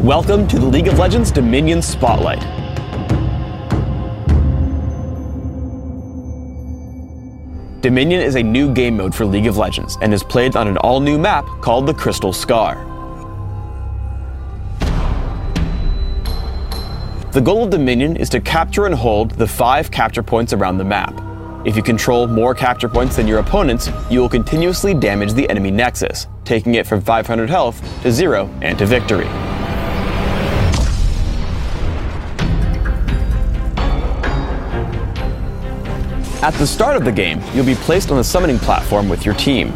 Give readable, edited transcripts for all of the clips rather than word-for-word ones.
Welcome to the League of Legends Dominion Spotlight. Dominion is a new game mode for League of Legends and is played on an all-new map called the Crystal Scar. The goal of Dominion is to capture and hold the 5 capture points around the map. If you control more capture points than your opponents, you will continuously damage the enemy nexus, taking it from 500 health to 0 and to victory. At the start of the game, you'll be placed on the summoning platform with your team.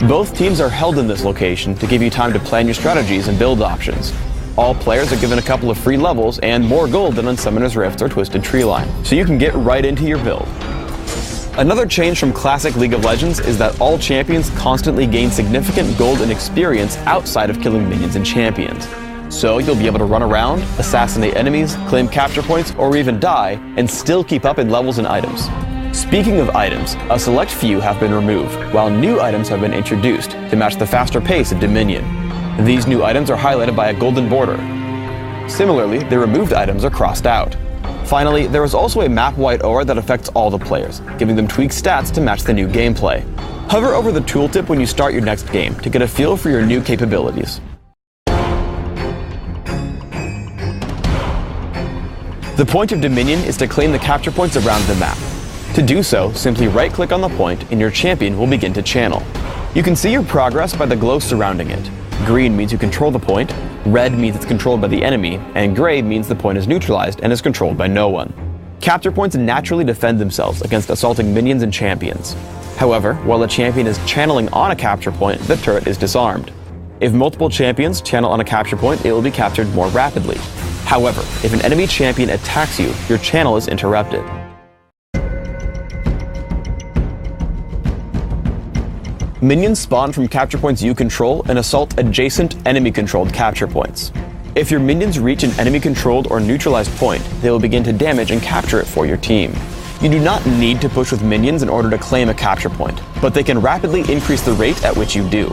Both teams are held in this location to give you time to plan your strategies and build options. All players are given a couple of free levels and more gold than on Summoner's Rift or Twisted Treeline, so you can get right into your build. Another change from classic League of Legends is that all champions constantly gain significant gold and experience outside of killing minions and champions. So you'll be able to run around, assassinate enemies, claim capture points, or even die, and still keep up in levels and items. Speaking of items, a select few have been removed, while new items have been introduced to match the faster pace of Dominion. These new items are highlighted by a golden border. Similarly, the removed items are crossed out. Finally, there is also a map-wide aura that affects all the players, giving them tweaked stats to match the new gameplay. Hover over the tooltip when you start your next game to get a feel for your new capabilities. The point of Dominion is to claim the capture points around the map. To do so, simply right-click on the point and your champion will begin to channel. You can see your progress by the glow surrounding it. Green means you control the point, red means it's controlled by the enemy, and gray means the point is neutralized and is controlled by no one. Capture points naturally defend themselves against assaulting minions and champions. However, while a champion is channeling on a capture point, the turret is disarmed. If multiple champions channel on a capture point, it will be captured more rapidly. However, if an enemy champion attacks you, your channel is interrupted. Minions spawn from capture points you control and assault adjacent enemy-controlled capture points. If your minions reach an enemy-controlled or neutralized point, they will begin to damage and capture it for your team. You do not need to push with minions in order to claim a capture point, but they can rapidly increase the rate at which you do.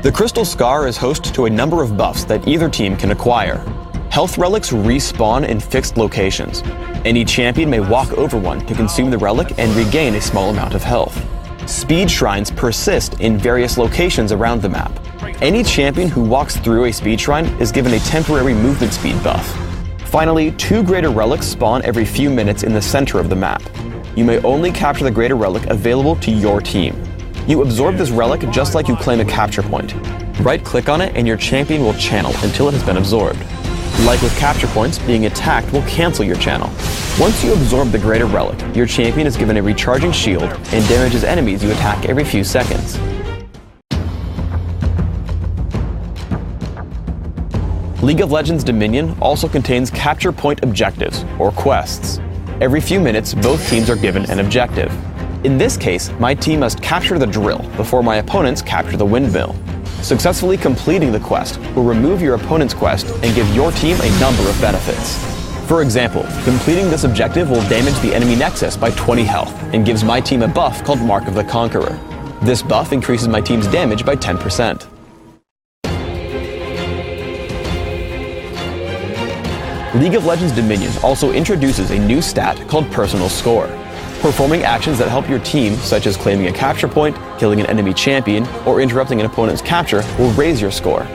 The Crystal Scar is host to a number of buffs that either team can acquire. Health relics respawn in fixed locations. Any champion may walk over one to consume the relic and regain a small amount of health. Speed shrines persist in various locations around the map. Any champion who walks through a speed shrine is given a temporary movement speed buff. Finally, 2 greater relics spawn every few minutes in the center of the map. You may only capture the greater relic available to your team. You absorb this relic just like you claim a capture point. Right-click on it and your champion will channel until it has been absorbed. Like with capture points, being attacked will cancel your channel. Once you absorb the greater relic, your champion is given a recharging shield and damages enemies you attack every few seconds. League of Legends Dominion also contains capture point objectives, or quests. Every few minutes, both teams are given an objective. In this case, my team must capture the drill before my opponents capture the windmill. Successfully completing the quest will remove your opponent's quest and give your team a number of benefits. For example, completing this objective will damage the enemy nexus by 20 health and gives my team a buff called Mark of the Conqueror. This buff increases my team's damage by 10%. League of Legends Dominion also introduces a new stat called Personal Score. Performing actions that help your team, such as claiming a capture point, killing an enemy champion, or interrupting an opponent's capture, will raise your score.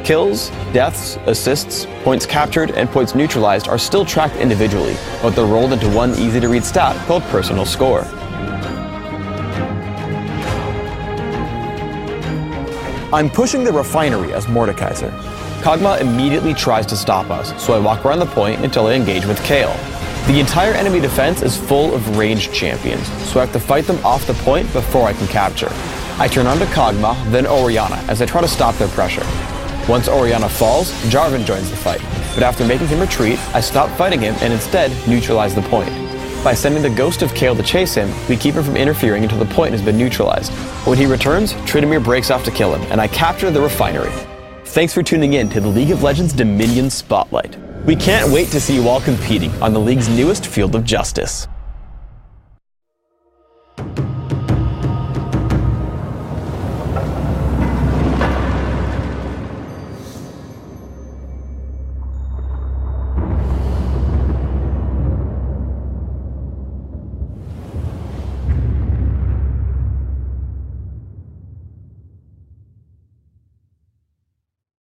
Kills, deaths, assists, points captured, and points neutralized are still tracked individually, but they're rolled into one easy-to-read stat called Personal Score. I'm pushing the refinery as Mordekaiser. Kog'Maw immediately tries to stop us, so I walk around the point until I engage with Kayle. The entire enemy defense is full of ranged champions, so I have to fight them off the point before I can capture. I turn on to Kog'Maw, then Orianna, as I try to stop their pressure. Once Orianna falls, Jarvan joins the fight, but after making him retreat, I stop fighting him and instead neutralize the point. By sending the ghost of Kayle to chase him, we keep him from interfering until the point has been neutralized. When he returns, Tryndamere breaks off to kill him, and I capture the refinery. Thanks for tuning in to the League of Legends Dominion Spotlight. We can't wait to see you all competing on the League's newest Field of Justice.